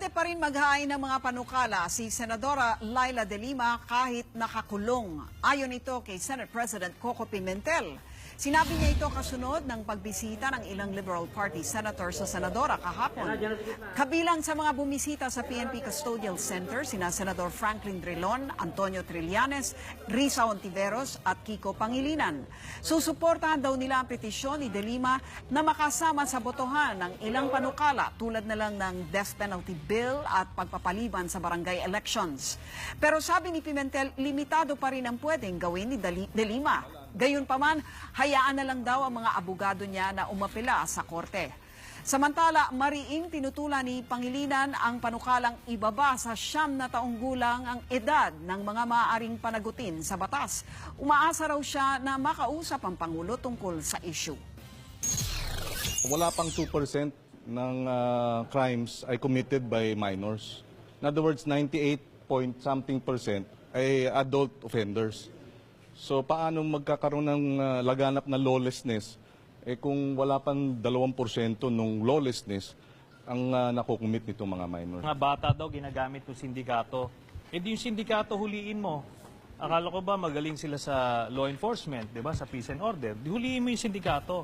Pwede pa rin maghain ng mga panukala si Senadora Laila de Lima kahit nakakulong. Ayon ito kay Senate President Coco Pimentel. Sinabi niya ito kasunod ng pagbisita ng ilang Liberal Party Senator sa Senadora kahapon. Kabilang sa mga bumisita sa PNP Custodial Center, sina Senador Franklin Drilon, Antonio Trillanes, Risa Ontiveros at Kiko Pangilinan. Susuportahan daw nila ang petisyon ni de Lima na makasama sa botohan ng ilang panukala tulad na lang ng death penalty bill at pagpapaliban sa barangay elections. Pero sabi ni Pimentel, limitado pa rin ang pwedeng gawin ni de Lima. Gayunpaman, hayaan na lang daw ang mga abogado niya na umapela sa korte. Samantala, mariing tinutulan ni Pangilinan ang panukalang ibaba sa 9 na taong gulang ang edad ng mga maaaring panagutin sa batas. Umaasa raw siya na makausap ang Pangulo tungkol sa issue. Wala pang 2% ng crimes ay committed by minors. In other words, 98-point-something% ay adult offenders. So paano magkakaroon ng laganap na lawlessness kung wala pang 2% ng lawlessness ang nakukumit nitong mga minors? Mga bata daw ginagamit ng sindikato. Yung sindikato huliin mo. Akala ko ba magaling sila sa law enforcement, 'di ba? Sa peace and order. Huliin mo yung sindikato.